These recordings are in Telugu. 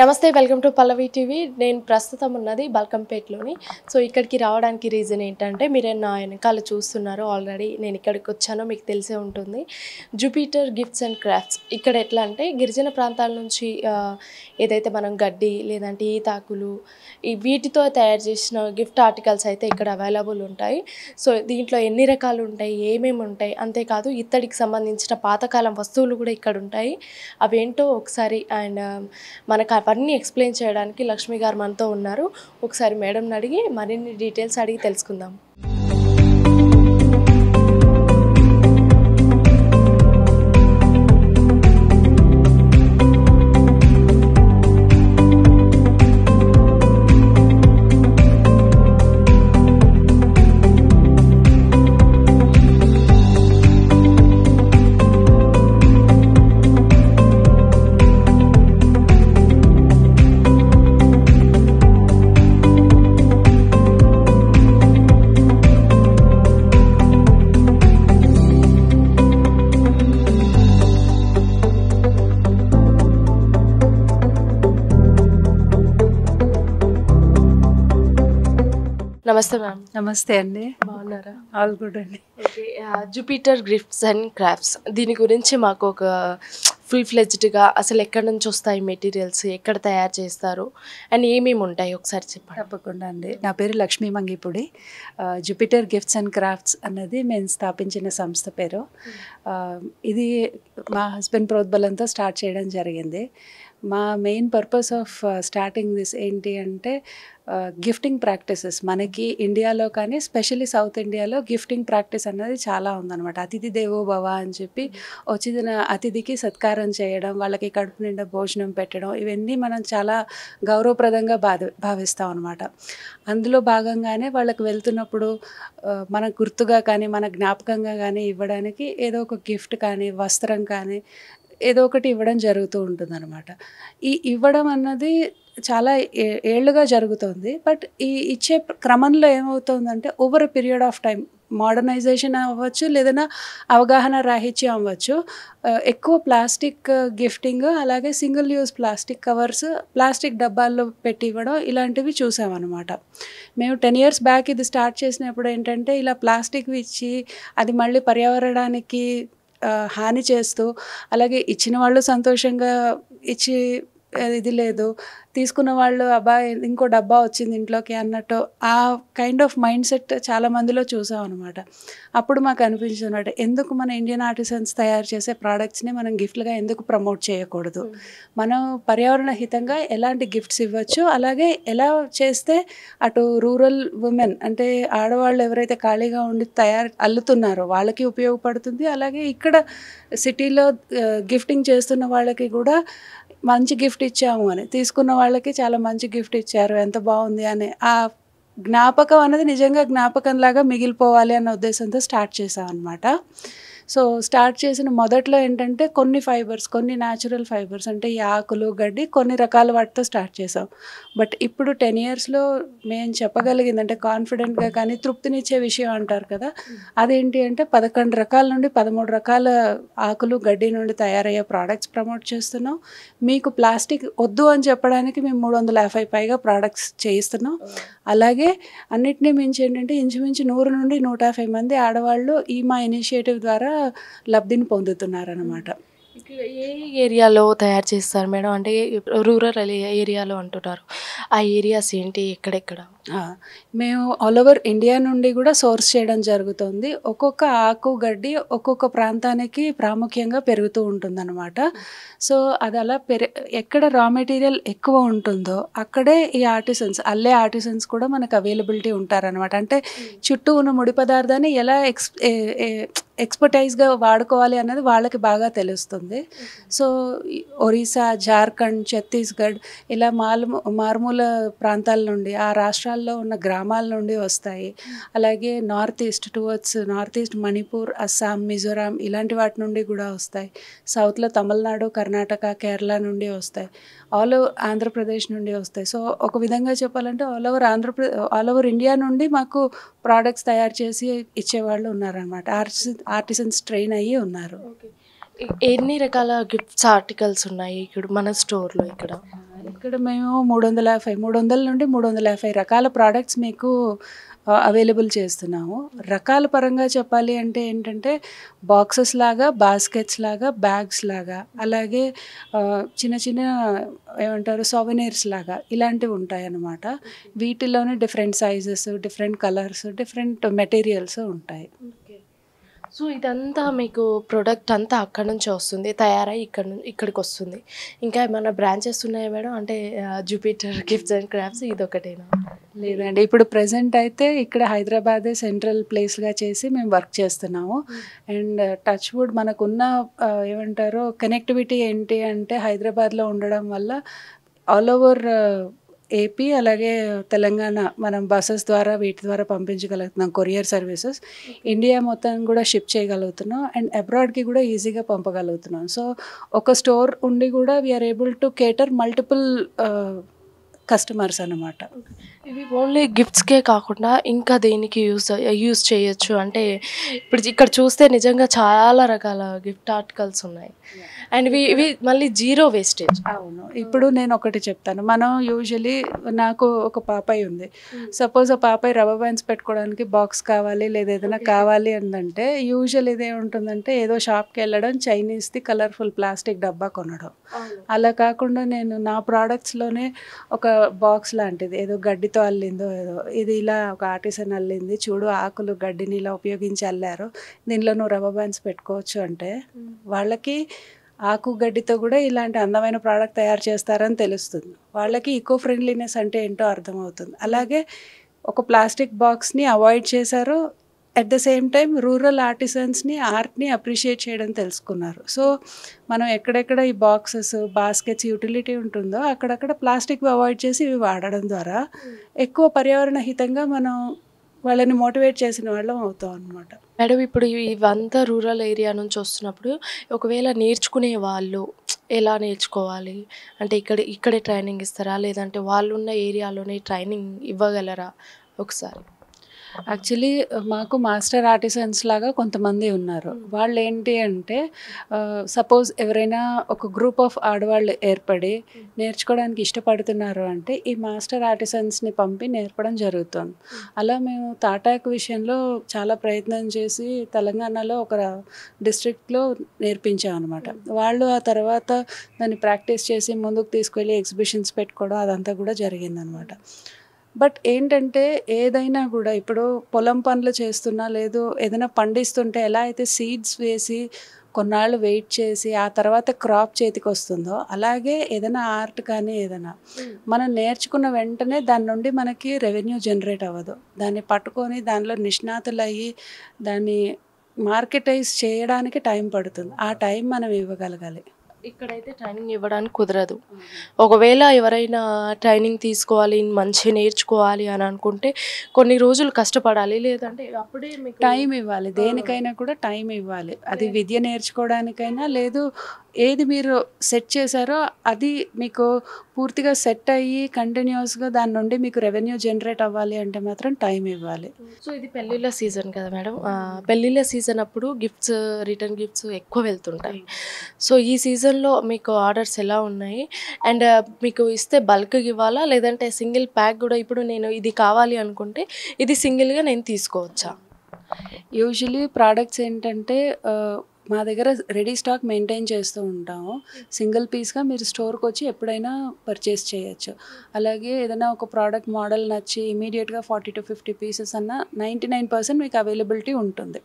నమస్తే, వెల్కమ్ టు పల్లవి టీవీ. నేను ప్రస్తుతం ఉన్నది బల్కంపేట్లోని. సో ఇక్కడికి రావడానికి రీజన్ ఏంటంటే, మీరు నా వెనకాల చూస్తున్నారు. ఆల్రెడీ నేను ఇక్కడికి వచ్చానో మీకు తెలిసే ఉంటుంది. Jupiter gifts and crafts. ఇక్కడ ఎట్లా అంటే గిరిజన ప్రాంతాల నుంచి ఏదైతే మనం గడ్డి లేదంటే ఈతాకులు వీటితో తయారు చేసిన గిఫ్ట్ ఆర్టికల్స్ అయితే ఇక్కడ అవైలబుల్ ఉంటాయి. సో దీంట్లో ఎన్ని రకాలు ఉంటాయి, ఏమేమి ఉంటాయి, అంతేకాదు ఇత్తడికి సంబంధించిన పాతకాలం వస్తువులు కూడా ఇక్కడ ఉంటాయి. అవేంటో ఒకసారి అండ్ మనకు అవన్నీ ఎక్స్ప్లెయిన్ చేయడానికి లక్ష్మి గారు మనతో ఉన్నారు. ఒకసారి మేడంని అడిగి మరిన్ని డీటెయిల్స్ అడిగి తెలుసుకుందాం. నమస్తే మ్యామ్. నమస్తే అండి. బాగున్నారా? ఆల్ గుడ్ అండి. Okay, Jupiter gifts and crafts దీని గురించి మాకు ఒక ఫుల్ ఫ్లెడ్జ్డ్గా అసలు ఎక్కడి నుంచి వస్తాయి మెటీరియల్స్, ఎక్కడ తయారు చేస్తారు అండ్ ఏమేమి ఉంటాయి ఒకసారి చెప్పండి. తప్పకుండా అండి. నా పేరు Lakshmi Mangipudi. Jupiter gifts and crafts అన్నది మేము స్థాపించిన సంస్థ పేరు. ఇది మా హస్బెండ్ ప్రోద్బలంతో స్టార్ట్ చేయడం జరిగింది. మా main purpose of starting this ఏంటి అంటే, గిఫ్టింగ్ ప్రాక్టీసెస్ మనకి ఇండియాలో కానీ స్పెషల్లీ సౌత్ ఇండియాలో గిఫ్టింగ్ ప్రాక్టీస్ అన్నది చాలా ఉందన్నమాట. అతిథి దేవో భవ అని చెప్పి వచ్చిన అతిథికి సత్కారం చేయడం, వాళ్ళకి కడుపు నిండా భోజనం పెట్టడం, ఇవన్నీ మనం చాలా గౌరవప్రదంగా భావిస్తాం అనమాట. అందులో భాగంగానే వాళ్ళకి వెళ్తున్నప్పుడు మన గుర్తుగా కానీ మన జ్ఞాపకంగా కానీ ఇవ్వడానికి ఏదో ఒక గిఫ్ట్ కానీ వస్త్రం కానీ ఏదో ఒకటి ఇవ్వడం జరుగుతూ ఉంటుందన్నమాట. ఈ ఇవ్వడం అన్నది చాలా ఏళ్ళుగా జరుగుతుంది. బట్ ఈ ఇచ్చే క్రమంలో ఏమవుతుందంటే, over a period of time modernisation అవ్వచ్చు, లేదన్నా అవగాహన రాహిత్యం అవ్వచ్చు, ఎక్కువ ప్లాస్టిక్ గిఫ్టింగ్, అలాగే single use plastic covers, plastic డబ్బాల్లో పెట్టి ఇవ్వడం ఇలాంటివి చూసామన్నమాట. మేము 10 years బ్యాక్ ఇది స్టార్ట్ చేసినప్పుడు ఏంటంటే, ఇలా ప్లాస్టిక్ ఇచ్చి అది మళ్ళీ పర్యావరణానికి హాని చేస్తూ, అలాగే ఇచ్చిన వాళ్ళు సంతోషంగా ఇచ్చి ఇది లేదు, తీసుకున్న వాళ్ళు అబ్బాయి ఇంకో డబ్బా వచ్చింది ఇంట్లోకి అన్నట్టు ఆ కైండ్ ఆఫ్ మైండ్ సెట్ చాలా మందిలో చూసాం అనమాట. అప్పుడు మాకు అనిపించినట్టు, ఎందుకు మన ఇండియన్ ఆర్టిసన్స్ తయారు చేసే ప్రోడక్ట్స్ని మనం గిఫ్ట్లుగా ఎందుకు ప్రమోట్ చేయకూడదు, మనం పర్యావరణ హితంగా ఎలాంటి గిఫ్ట్స్ ఇవ్వచ్చు, అలాగే ఎలా చేస్తే అటు రూరల్ ఉమెన్ అంటే ఆడవాళ్ళు ఎవరైతే ఖాళీగా ఉండి అల్లుతున్నారో వాళ్ళకి ఉపయోగపడుతుంది, అలాగే ఇక్కడ సిటీలో గిఫ్టింగ్ చేస్తున్న వాళ్ళకి కూడా మంచి గిఫ్ట్ ఇచ్చాము అని, తీసుకున్న వాళ్ళకి చాలా మంచి గిఫ్ట్ ఇచ్చారు, ఎంత బాగుంది అని ఆ జ్ఞాపకం అనేది నిజంగా జ్ఞాపకంలాగా మిగిలిపోవాలి అన్న ఉద్దేశంతో స్టార్ట్ చేసాం అనమాట. సో స్టార్ట్ చేసిన మొదట్లో ఏంటంటే కొన్ని న్యాచురల్ ఫైబర్స్ అంటే ఈ ఆకులు గడ్డి కొన్ని రకాల వాటితో స్టార్ట్ చేసాం. బట్ ఇప్పుడు 10 yearsలో మేము చెప్పగలిగింది అంటే కాన్ఫిడెంట్గా కానీ తృప్తినిచ్చే విషయం అంటారు కదా, అదేంటి అంటే 11 రకాల నుండి 13 రకాల ఆకులు గడ్డి నుండి తయారయ్యే ప్రోడక్ట్స్ ప్రమోట్ చేస్తున్నాం. మీకు ప్లాస్టిక్ వద్దు అని చెప్పడానికి మేము 350 పైగా ప్రోడక్ట్స్ చేయిస్తున్నాం. అలాగే అన్నిటినీ మించి ఏంటంటే ఇంచుమించు 100 నుండి 150 మంది ఆడవాళ్ళు ఈ మా ఇనిషియేటివ్ ద్వారా లబ్ధిని పొందుతున్నారన్నమాట. ఏ ఏరియాలో తయారు చేస్తారు మేడం? అంటే రూరల్ ఏరియాలో అంటున్నారు, ఆ ఏరియాస్ ఏంటి, ఎక్కడెక్కడ? మేము ఆల్ ఓవర్ ఇండియా నుండి కూడా సోర్స్ చేయడం జరుగుతుంది. ఒక్కొక్క ఆకు గడ్డి ఒక్కొక్క ప్రాంతానికి ప్రాముఖ్యంగా పెరుగుతూ ఉంటుందన్నమాట. సో అది అలా ఎక్కడ రా మెటీరియల్ ఎక్కువ ఉంటుందో అక్కడే ఈ అల్లే ఆర్టిసన్స్ కూడా మనకు అవైలబిలిటీ ఉంటారనమాట. అంటే చుట్టూ ఉన్న ముడి పదార్థాన్ని ఎలా ఎక్స్పర్టైజ్గా వాడుకోవాలి అన్నది వాళ్ళకి బాగా తెలుస్తుంది. సో ఒరిస్సా, జార్ఖండ్, ఛత్తీస్గఢ్ ఇలా మారుమూల ప్రాంతాల నుండి, ఆ రాష్ట్రాల్లో ఉన్న గ్రామాల నుండి వస్తాయి. అలాగే నార్త్ ఈస్ట్ మణిపూర్, అస్సాం, మిజోరాం ఇలాంటి వాటి నుండి కూడా వస్తాయి. సౌత్లో తమిళనాడు, కర్ణాటక, కేరళ నుండి వస్తాయి. ఆల్ ఓవర్ ఆంధ్రప్రదేశ్ నుండి వస్తాయి. సో ఒక విధంగా చెప్పాలంటే ఆల్ ఓవర్ ఇండియా నుండి మాకు ప్రోడక్ట్స్ తయారు చేసి ఇచ్చేవాళ్ళు ఉన్నారనమాట. ఆర్టిసన్స్ ట్రైన్ అయ్యి ఉన్నారు. ఎన్ని రకాల గిఫ్ట్స్ ఆర్టికల్స్ ఉన్నాయి ఇక్కడ మన స్టోర్లో? ఇక్కడ ఇక్కడ మేము 300 నుండి 350 రకాల ప్రోడక్ట్స్ మీకు అవైలబుల్ చేస్తున్నాము. రకాల పరంగా చెప్పాలి అంటే ఏంటంటే బాక్సెస్ లాగా, బాస్కెట్స్ లాగా, బ్యాగ్స్ లాగా, అలాగే చిన్న చిన్న ఏమంటారు సోవెనీర్స్ లాగా ఇలాంటివి ఉంటాయన్నమాట. వీటిలోనే different sizes, different colours, different materials ఉంటాయి. సో ఇదంతా మీకు ప్రొడక్ట్ అంతా అక్కడ నుంచి వస్తుంది, తయారై ఇక్కడికి వస్తుంది. ఇంకా ఏమైనా బ్రాంచెస్ ఉన్నాయా మేడం? అంటే జూపిటర్ గిఫ్ట్స్ అండ్ క్రాఫ్ట్స్ ఇదొకటేనా? లేదండి, ఇప్పుడు ప్రెజెంట్ అయితే ఇక్కడ హైదరాబాదే సెంట్రల్ ప్లేస్గా చేసి మేము వర్క్ చేస్తున్నాము. అండ్ టచ్ వుడ్ మనకున్న ఏమంటారో కనెక్టివిటీ ఏంటి అంటే హైదరాబాద్లో ఉండడం వల్ల ఆల్ ఓవర్ ఏపీ అలాగే తెలంగాణ మనం బస్సెస్ ద్వారా వీటి ద్వారా పంపించగలుగుతున్నాం, కొరియర్ సర్వీసెస్. ఇండియా మొత్తం కూడా షిప్ చేయగలుగుతున్నాం అండ్ అబ్రాడ్కి కూడా ఈజీగా పంపగలుగుతున్నాం. సో ఒక స్టోర్ ఉండి కూడా we're able to cater multiple customers అన్నమాట. ఇవి ఓన్లీ గిఫ్ట్స్కే కాకుండా ఇంకా దేనికి యూజ్ చేయొచ్చు అంటే ఇప్పుడు ఇక్కడ చూస్తే నిజంగా చాలా రకాల గిఫ్ట్ ఆర్టికల్స్ ఉన్నాయి అండ్ ఇవి మళ్ళీ జీరో వేస్టేజ్. అవును, ఇప్పుడు నేను ఒకటి చెప్తాను. మనం యూజువలీ నాకు ఒక పాపాయి ఉంది. సపోజ్ ఆ పాపాయి రబ్బర్ బ్యాండ్స్ పెట్టుకోవడానికి బాక్స్ కావాలి లేదా ఏదైనా కావాలి అందంటే యూజువల్ ఇదే ఉంటుందంటే ఏదో షాప్కి వెళ్ళడం, చైనీస్ది కలర్ఫుల్ ప్లాస్టిక్ డబ్బా కొనడం. అలా కాకుండా నేను నా ప్రోడక్ట్స్లోనే ఒక బాక్స్ లాంటిది ఏదో గడ్డితో అల్లిందో ఏదో, ఇది ఇలా ఒక ఆర్టిసన్ అల్లింది చూడు, ఆకులు గడ్డిని ఇలా ఉపయోగించి అల్లారు, దీనిలో నువ్వు రబ్బర్ బ్యాండ్స్ పెట్టుకోవచ్చు అంటే వాళ్ళకి ఆకు గడ్డితో కూడా ఇలాంటి అందమైన ప్రోడక్ట్ తయారు చేస్తారని తెలుస్తుంది. వాళ్ళకి ఈకో ఫ్రెండ్లీనెస్ అంటే ఏంటో అర్థమవుతుంది. అలాగే ఒక ప్లాస్టిక్ బాక్స్ని అవాయిడ్ చేశారు, at the same time rural ఆర్టిసన్స్ని, ఆర్ట్ని అప్రిషియేట్ చేయడం తెలుసుకున్నారు. సో మనం ఎక్కడెక్కడ ఈ బాక్సెస్, బాస్కెట్స్ యూటిలిటీ ఉంటుందో అక్కడక్కడ ప్లాస్టిక్ అవాయిడ్ చేసి ఇవి వాడడం ద్వారా ఎక్కువ పర్యావరణ హితంగా మనం వాళ్ళని మోటివేట్ చేసిన వాళ్ళం అవుతాం అనమాట. మేడం ఇప్పుడు ఇవంతా రూరల్ ఏరియా నుంచి వస్తున్నప్పుడు ఒకవేళ నేర్చుకునే వాళ్ళు ఎలా నేర్చుకోవాలి అంటే ఇక్కడే ట్రైనింగ్ ఇస్తారా లేదంటే వాళ్ళు ఉన్న ఏరియాలోనే ట్రైనింగ్ ఇవ్వగలరా ఒకసారి? యాక్చువల్లీ మాకు మాస్టర్ ఆర్టిసన్స్ లాగా కొంతమంది ఉన్నారు. వాళ్ళు ఏంటి అంటే సపోజ్ ఎవరైనా ఒక గ్రూప్ ఆఫ్ ఆడవాళ్ళు ఏర్పడి నేర్చుకోవడానికి ఇష్టపడుతున్నారు అంటే ఈ మాస్టర్ ఆర్టిసన్స్ని పంపి నేర్పడం జరుగుతుంది. అలా మేము తాటాకు విషయంలో చాలా ప్రయత్నం చేసి తెలంగాణలో ఒక డిస్ట్రిక్ట్లో నేర్పించాం అనమాట. వాళ్ళు ఆ తర్వాత దాన్ని ప్రాక్టీస్ చేసి ముందుకు తీసుకెళ్ళి ఎగ్జిబిషన్స్ పెట్టుకోవడం అదంతా కూడా జరిగిందనమాట. బట్ ఏంటంటే ఏదైనా కూడా ఇప్పుడు పొలం పనులు చేస్తున్నా లేదు ఏదైనా పండిస్తుంటే ఎలా అయితే సీడ్స్ వేసి కొన్నాళ్ళు వెయిట్ చేసి ఆ తర్వాత క్రాప్ చేతికి వస్తుందో అలాగే ఏదైనా ఆర్ట్ కానీ ఏదైనా మనం నేర్చుకున్న వెంటనే దాని నుండి మనకి రెవెన్యూ జనరేట్ అవ్వదు. దాన్ని పట్టుకొని దానిలో నిష్ణాతులు అయ్యి దాన్ని మార్కెటైజ్ చేయడానికి టైం పడుతుంది. ఆ టైం మనం ఇవ్వగలగాలి. ఇక్కడైతే ట్రైనింగ్ ఇవ్వడానికి కుదరదు. ఒకవేళ ఎవరైనా ట్రైనింగ్ తీసుకోవాలి, మంచిగా నేర్చుకోవాలి అని అనుకుంటే కొన్ని రోజులు కష్టపడాలి, లేదంటే అప్పుడే మీకు టైం ఇవ్వాలి. దేనికైనా కూడా టైం ఇవ్వాలి. అది విద్య నేర్చుకోవడానికైనా లేదు ఏది మీరు సెట్ చేశారో అది మీకు పూర్తిగా సెట్ అయ్యి కంటిన్యూస్గా దాని నుండి మీకు రెవెన్యూ జనరేట్ అవ్వాలి అంటే మాత్రం టైం ఇవ్వాలి. సో ఇది పెళ్ళిళ్ళ సీజన్ కదా మేడం, పెళ్ళిళ్ళ సీజన్ అప్పుడు గిఫ్ట్స్, రిటర్న్ గిఫ్ట్స్ ఎక్కువ వెళ్తుంటాయి. సో ఈ సీజన్లో మీకు ఆర్డర్స్ ఎలా ఉన్నాయి అండ్ మీకు ఇస్తే బల్క్గా ఇవ్వాలా లేదంటే సింగిల్ ప్యాక్ కూడా ఇప్పుడు నేను ఇది కావాలి అనుకుంటే ఇది సింగిల్గా నేను తీసుకోవచ్చా? యూజువలీ ప్రోడక్ట్స్ ఏంటంటే మా దగ్గర రెడీ స్టాక్ మెయింటైన్ చేస్తూ ఉంటాము. సింగిల్ పీస్గా మీరు స్టోర్కి వచ్చి ఎప్పుడైనా పర్చేస్ చేయొచ్చు. అలాగే ఏదైనా ఒక ప్రోడక్ట్ మోడల్ నచ్చి ఇమీడియట్గా 40 to 50 పీసెస్ అన్న 99% మీకు అవైలబిలిటీ ఉంటుంది.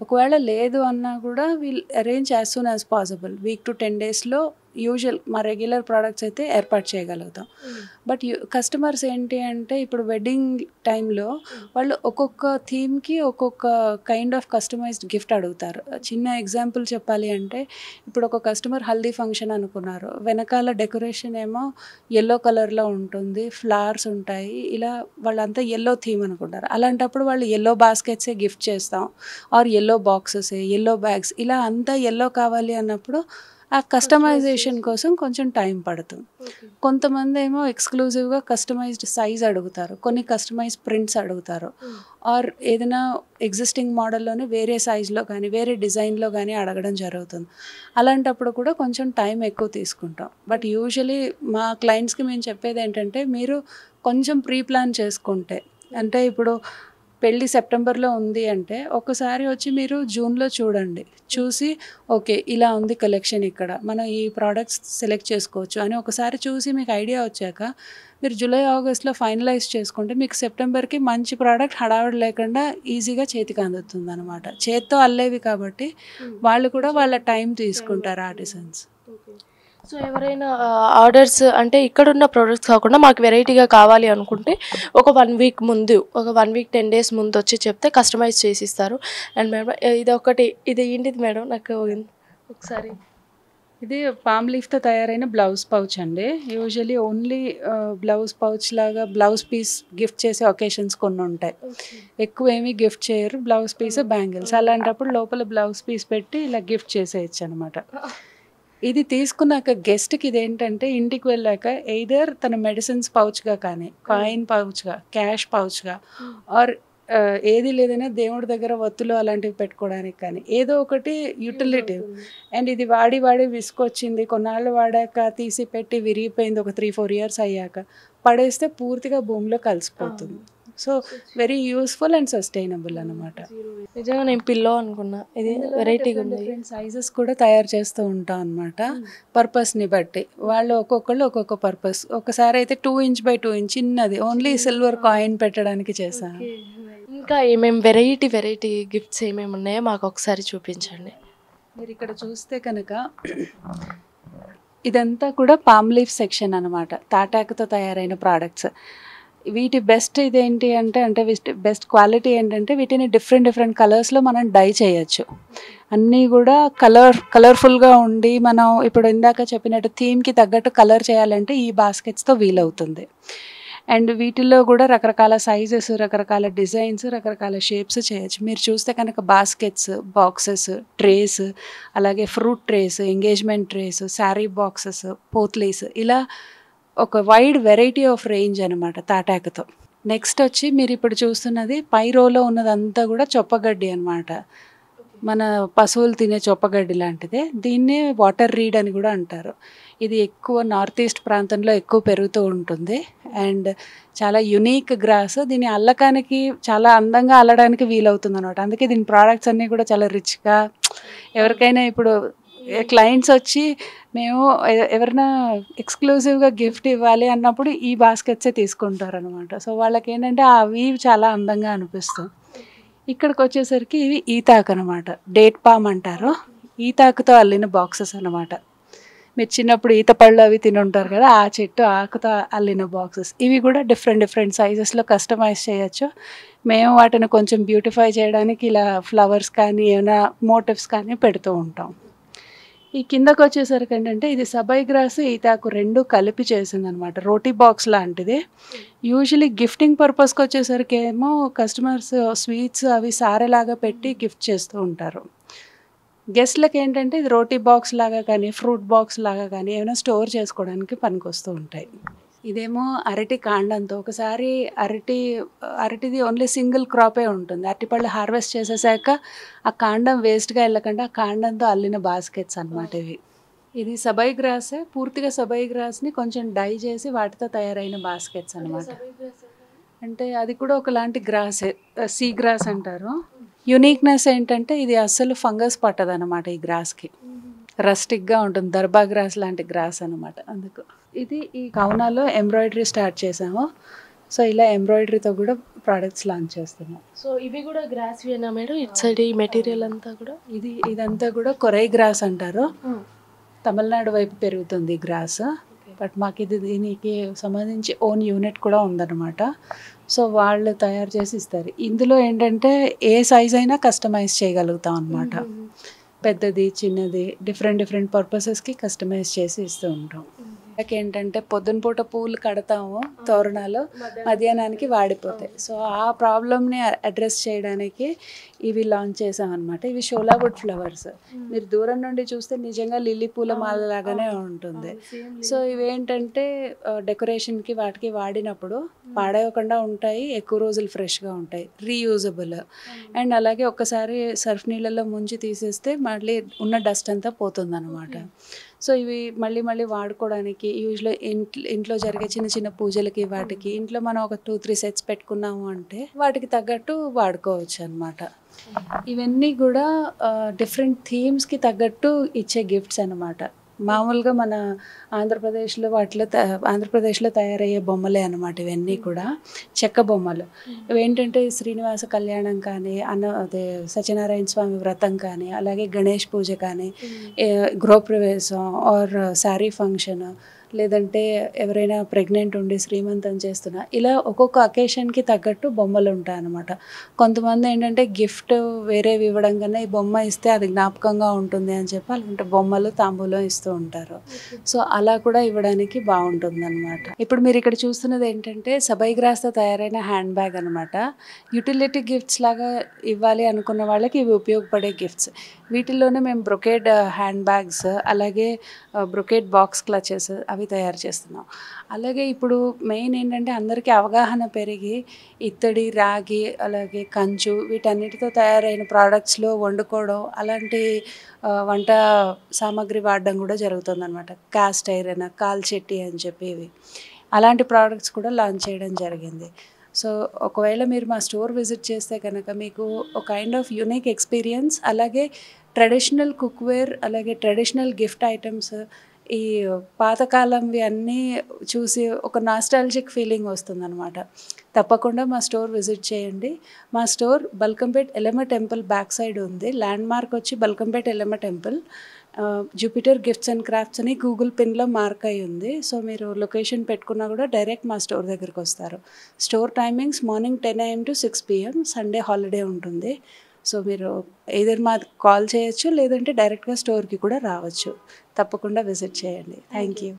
ఒకవేళ లేదు అన్నా కూడా we'll arrange as soon as possible. Week to 10 డేస్లో యూజువల్ మా రెగ్యులర్ ప్రోడక్ట్స్ అయితే ఏర్పాటు చేయగలుగుతాం. బట్ కస్టమర్స్ ఏంటి అంటే ఇప్పుడు వెడ్డింగ్ టైంలో వాళ్ళు ఒక్కొక్క థీమ్కి ఒక్కొక్క కైండ్ ఆఫ్ కస్టమైజ్డ్ గిఫ్ట్ అడుగుతారు. చిన్న ఎగ్జాంపుల్ చెప్పాలి అంటే ఇప్పుడు ఒక కస్టమర్ హల్దీ ఫంక్షన్ అనుకున్నారు, వెనకాల డెకరేషన్ ఏమో ఎల్లో కలర్లో ఉంటుంది, ఫ్లవర్స్ ఉంటాయి, ఇలా వాళ్ళంతా ఎల్లో థీమ్ అనుకుంటారు. అలాంటప్పుడు వాళ్ళు ఎల్లో బాస్కెట్సే గిఫ్ట్ చేస్తాం or yellow boxes, yellow bags, ఇలా అంతా ఎల్లో కావాలి అన్నప్పుడు ఆ కస్టమైజేషన్ కోసం కొంచెం టైం పడుతుంది. కొంతమంది ఏమో ఎక్స్క్లూజివ్గా కస్టమైజ్డ్ సైజ్ అడుగుతారు, కొన్ని కస్టమైజ్ ప్రింట్స్ అడుగుతారు, ఆర్ ఏదైనా ఎగ్జిస్టింగ్ మోడల్లోనే వేరే సైజులో కానీ వేరే డిజైన్లో కానీ అడగడం జరుగుతుంది. అలాంటప్పుడు కూడా కొంచెం టైం ఎక్కువ తీసుకుంటాం. బట్ యూజువలీ మా క్లయింట్స్కి మేము చెప్పేది ఏంటంటే, మీరు కొంచెం ప్రీ ప్లాన్ చేసుకుంటే, అంటే ఇప్పుడు పెళ్ళి సెప్టెంబర్లో ఉంది అంటే ఒకసారి వచ్చి మీరు జూన్లో చూడండి, చూసి ఓకే ఇలా ఉంది కలెక్షన్, ఇక్కడ మనం ఈ ప్రోడక్ట్స్ సెలెక్ట్ చేసుకోవచ్చు అని ఒకసారి చూసి మీకు ఐడియా వచ్చాక మీరు జూలై ఆగస్ట్లో ఫైనలైజ్ చేసుకుంటే మీకు సెప్టెంబర్కి మంచి ప్రోడక్ట్ హడావిడి లేకుండా ఈజీగా చేతికి అందుతుంది అనమాట. చేత్తో అల్లేవి కాబట్టి వాళ్ళు కూడా వాళ్ళ టైం తీసుకుంటారు ఆర్టిసన్స్. సో ఎవరైనా ఆర్డర్స్ అంటే ఇక్కడున్న ప్రోడక్ట్స్ కాకుండా మాకు వెరైటీగా కావాలి అనుకుంటే ఒక 1 వీక్ ముందు, ఒక 1 వీక్ 10 డేస్ ముందు వచ్చి చెప్తే కస్టమైజ్ చేసి ఇస్తారు. అండ్ మేడం ఇది ఏంటిది మేడం, నాకు ఒకసారి ఇది పామ్ లీఫ్తో తయారైన బ్లౌజ్ పౌచ్ అండి. యూజువలీ ఓన్లీ బ్లౌజ్ పౌచ్ లాగా బ్లౌజ్ పీస్ గిఫ్ట్ చేసే ఒకేషన్స్ కొన్ని ఉంటాయి, ఎక్కువ ఏమీ గిఫ్ట్ చేయరు. బ్లౌజ్ పీస్ బ్యాంగిల్స్, అలాంటప్పుడు లోపల బ్లౌజ్ పీస్ పెట్టి ఇలా గిఫ్ట్ చేసేయచ్చు అనమాట. ఇది తీసుకున్నాక గెస్ట్కి ఇదేంటంటే ఇంటికి వెళ్ళాక ఎయిదర్ తన మెడిసిన్స్ పౌచ్గా కానీ, కాయిన్ పౌచ్గా, క్యాష్ పౌచ్గా, ఆర్ ఏది లేదైనా దేవుడి దగ్గర వత్తులు అలాంటివి పెట్టుకోవడానికి కానీ ఏదో ఒకటి యూటిలిటీ. అండ్ ఇది వాడి విసుకొచ్చింది, కొన్నాళ్ళు వాడాక తీసి పెట్టి విరిగిపోయింది, ఒక 3-4 ఇయర్స్ అయ్యాక పడేస్తే పూర్తిగా భూమిలో కలిసిపోతుంది. So very useful and sustainable అనమాట. నిజంగా నేను పిల్లో అనుకున్నా, ఇది వెరైటీగా ఉంది. డిఫరెంట్ సైజెస్ కూడా తయారు చేస్తూ ఉంటాం అనమాట, పర్పస్ని బట్టి. వాళ్ళు ఒక్కొక్కళ్ళు ఒక్కొక్క పర్పస్. ఒకసారి అయితే 2 ఇంచ్ by 2 ఇంచ్ చిన్నది ఓన్లీ సిల్వర్ కాయిన్ పెట్టడానికి చేశాను. ఇంకా ఏమేమి వెరైటీ గిఫ్ట్స్ ఏమేమి ఉన్నాయో మాకు ఒకసారి చూపించండి. మీరు ఇక్కడ చూస్తే కనుక ఇదంతా కూడా పామ్ లీఫ్ సెక్షన్ అనమాట, తాటాకుతో తయారైన ప్రోడక్ట్స్. వీటి బెస్ట్ ఇదేంటి అంటే బెస్ట్ క్వాలిటీ ఏంటంటే వీటిని డిఫరెంట్ కలర్స్లో మనం డై చేయొచ్చు. అన్నీ కూడా కలర్ఫుల్గా ఉండి, మనం ఇప్పుడు ఇందాక చెప్పినట్టు థీమ్కి తగ్గట్టు కలర్ చేయాలంటే ఈ బాస్కెట్స్తో వీలవుతుంది. అండ్ వీటిల్లో కూడా రకరకాల సైజెస్, రకరకాల డిజైన్స్, రకరకాల షేప్స్ చేయొచ్చు. మీరు చూస్తే కనుక బాస్కెట్స్, బాక్సెస్, ట్రేస్, అలాగే fruit trays, engagement trays, sari boxes, పోత్లీస్, ఇలా ఒక వైడ్ వెరైటీ ఆఫ్ రేంజ్ అనమాట తాటాకుతో. నెక్స్ట్ వచ్చి మీరు ఇప్పుడు చూస్తున్నది పై రోలో ఉన్నదంతా కూడా చొప్పగడ్డి అనమాట, మన పశువులు తినే చొప్పగడ్డి లాంటిదే. దీన్నే వాటర్ రీడ్ అని కూడా అంటారు. ఇది ఎక్కువ నార్త్ ఈస్ట్ ప్రాంతంలో ఎక్కువ పెరుగుతూ ఉంటుంది అండ్ చాలా యునీక్ గ్రాస్. దీని అల్లకానికి చాలా అందంగా అల్లడానికి వీలవుతుంది అనమాట. అందుకే దీని ప్రోడక్ట్స్ అన్నీ కూడా చాలా రిచ్గా, ఎవరికైనా ఇప్పుడు క్లయింట్స్ వచ్చి మేము ఎవరైనా ఎక్స్క్లూజివ్గా గిఫ్ట్ ఇవ్వాలి అన్నప్పుడు ఈ బాస్కెట్సే తీసుకుంటారు అనమాట. సో వాళ్ళకి ఏంటంటే అవి చాలా అందంగా అనిపిస్తుంది. ఇక్కడికి వచ్చేసరికి ఇవి ఈతాకు అనమాట, డేట్ పామ్ అంటారు. ఈతాకుతో అల్లిన బాక్సెస్ అనమాట. మీరు చిన్నప్పుడు ఈత పళ్ళు అవి తిని ఉంటారు కదా, ఆ చెట్టు ఆకుతో అల్లిన బాక్సెస్. ఇవి కూడా డిఫరెంట్ సైజెస్లో కస్టమైజ్ చేయొచ్చు. మేము వాటిని కొంచెం బ్యూటిఫై చేయడానికి ఇలా ఫ్లవర్స్ కానీ ఏమైనా మోటివ్స్ కానీ పెడుతూ ఉంటాం. ఈ కిందకు వచ్చేసరికి ఏంటంటే ఇది సబై గ్రాస్, ఈతాకు రెండు కలిపి చేసింది అనమాట, రోటీ బాక్స్ లాంటిది. యూజువలీ గిఫ్టింగ్ పర్పస్కి వచ్చేసరికి ఏమో కస్టమర్స్ స్వీట్స్ అవి సారెలాగా పెట్టి గిఫ్ట్ చేస్తూ ఉంటారు. గెస్ట్లకి ఏంటంటే ఇది రోటీ బాక్స్ లాగా కానీ, ఫ్రూట్ బాక్స్ లాగా కానీ ఏమైనా స్టోర్ చేసుకోవడానికి పనికొస్తూ ఉంటాయి. ఇదేమో అరటి కాండంతో, ఒకసారి అరటిది ఓన్లీ సింగిల్ క్రాపే ఉంటుంది. అరటిపళ్ళు హార్వెస్ట్ చేసేసాక ఆ కాండం వేస్ట్గా వెళ్ళకుండా ఆ కాండంతో అల్లిన బాస్కెట్స్ అనమాట ఇవి. ఇది సబై గ్రాసే, పూర్తిగా సబై గ్రాస్ని కొంచెం డై చేసి వాటితో తయారైన బాస్కెట్స్ అనమాట. అంటే అది కూడా ఒకలాంటి గ్రాసే, సీ గ్రాస్ అంటారు. యునీక్నెస్ ఏంటంటే ఇది అస్సలు ఫంగస్ పట్టదు అనమాట ఈ గ్రాస్కి, రస్టిక్గా ఉంటుంది, దర్బా గ్రాస్ లాంటి గ్రాస్ అనమాట. అందుకు ఇది ఈ కౌనాలో ఎంబ్రాయిడరీ స్టార్ట్ చేసాము. సో ఇలా ఎంబ్రాయిడరీతో కూడా ప్రోడక్ట్స్ లాంచ్ చేస్తున్నాం. సో ఇవి కూడా గ్రాస్ వేనా మేడం? ఇట్ సైడ్ ఈ మెటీరియల్ అంతా కూడా ఇదంతా కూడా కొరై గ్రాస్ అంటారు. తమిళనాడు వైపు పెరుగుతుంది గ్రాస్. బట్ మాకు ఇది దీనికి సంబంధించి ఓన్ యూనిట్ కూడా ఉందన్నమాట. సో వాళ్ళు తయారు చేసి ఇస్తారు. ఇందులో ఏంటంటే ఏ సైజ్ అయినా కస్టమైజ్ చేయగలుగుతాం అనమాట. పెద్దది చిన్నది డిఫరెంట్ పర్పసెస్కి కస్టమైజ్ చేసి ఇస్తూ ఉంటాం. ఏంటంటే పొద్దున పూట పూలు కడతాము తోరణాలు, మధ్యాహ్నానికి వాడిపోతాయి. సో ఆ ప్రాబ్లమ్ని అడ్రస్ చేయడానికి ఇవి లాంచ్ చేసామన్నమాట. ఇవి షోలావుడ్ ఫ్లవర్స్. మీరు దూరం నుండి చూస్తే నిజంగా లిల్లీ పూల మాల లాగానే ఉంటుంది. సో ఇవేంటంటే డెకరేషన్కి వాటికి వాడినప్పుడు పాడవకుండా ఉంటాయి, ఎక్కువ రోజులు ఫ్రెష్గా ఉంటాయి, రీయూజబుల్. అండ్ అలాగే ఒక్కసారి సర్ఫ్ నీళ్ళల్లో ముంచి తీసేస్తే మళ్ళీ ఉన్న డస్ట్ అంతా పోతుంది అనమాట. సో ఇవి మళ్ళీ మళ్ళీ వాడుకోవడానికి యూజువల్గా ఇంట్లో జరిగే చిన్న చిన్న పూజలకి వాటికి ఇంట్లో మనం ఒక 2-3 సెట్స్ పెట్టుకున్నాము అంటే వాటికి తగ్గట్టు వాడుకోవచ్చు అనమాట. ఇవన్నీ కూడా డిఫరెంట్ థీమ్స్కి తగ్గట్టు ఇచ్చే గిఫ్ట్స్ అనమాట. మామూలుగా మన ఆంధ్రప్రదేశ్లో తయారయ్యే బొమ్మలే అనమాట. ఇవన్నీ కూడా చెక్క బొమ్మలు. ఇవేంటంటే శ్రీనివాస కళ్యాణం కానీ, అదే సత్యనారాయణ స్వామి వ్రతం కానీ, అలాగే గణేష్ పూజ కానీ, గృహప్రవేశం ఆర్ శారీ ఫంక్షన్, లేదంటే ఎవరైనా ప్రెగ్నెంట్ ఉండి శ్రీమంతం చేస్తున్నా, ఇలా ఒక్కొక్క అకేషన్కి తగ్గట్టు బొమ్మలు ఉంటాయి అన్నమాట. కొంతమంది ఏంటంటే గిఫ్ట్ వేరేవి ఇవ్వడం కన్నా ఈ బొమ్మ ఇస్తే అది జ్ఞాపకంగా ఉంటుంది అని చెప్పి అలాంటి బొమ్మలు తాంబూలం ఇస్తూ ఉంటారు. సో అలా కూడా ఇవ్వడానికి బాగుంటుంది అనమాట. ఇప్పుడు మీరు ఇక్కడ చూస్తున్నది ఏంటంటే సబైగ్రాస్తో తయారైన హ్యాండ్ బ్యాగ్ అనమాట. యూటిలిటీ గిఫ్ట్స్ లాగా ఇవ్వాలి అనుకున్న వాళ్ళకి ఇవి ఉపయోగపడే గిఫ్ట్స్. వీటిల్లోనే మేము బ్రొకేడ్ హ్యాండ్ బ్యాగ్స్, అలాగే బ్రొకేడ్ బాక్స్ క్లచెస్ అవి తయారు చేస్తున్నాం. అలాగే ఇప్పుడు మెయిన్ ఏంటంటే అందరికీ అవగాహన పెరిగి ఇత్తడి, రాగి, అలాగే కంచు వీటన్నిటితో తయారైన ప్రోడక్ట్స్లో వండుకోవడం, అలాంటి వంట సామాగ్రి వాడడం కూడా జరుగుతుందన్నమాట. కాస్ట్ ఐరన్, కాల్చెట్టి అని చెప్పి ఇవి అలాంటి ప్రోడక్ట్స్ కూడా లాంచ్ చేయడం జరిగింది. సో ఒకవేళ మీరు మా స్టోర్ విజిట్ చేస్తే కనుక మీకు ఒక కైండ్ ఆఫ్ యూనిక్ ఎక్స్పీరియన్స్, అలాగే ట్రెడిషనల్ కుక్వేర్, అలాగే ట్రెడిషనల్ గిఫ్ట్ ఐటమ్స్, ఈ పాతకాలంవి అన్నీ చూసి ఒక నాస్టాలజిక్ ఫీలింగ్ వస్తుందన్నమాట. తప్పకుండా మా స్టోర్ విజిట్ చేయండి. మా store Balkampet Yellamma temple back side ఉంది. ల్యాండ్ మార్క్ వచ్చి Balkampet Yellamma temple. Jupiter gifts and crafts అని గూగుల్ పిన్లో మార్క్ అయి ఉంది. సో మీరు లొకేషన్ పెట్టుకున్నా కూడా డైరెక్ట్ మా స్టోర్ దగ్గరికి వస్తారు. Store timings morning 10 AM to 6 PM. Sunday holiday ఉంటుంది. సో మీరు ఏదైనా మాకు కాల్ చేయొచ్చు, లేదంటే డైరెక్ట్గా స్టోర్కి కూడా రావచ్చు. తప్పకుండా విజిట్ చేయండి. Thank you.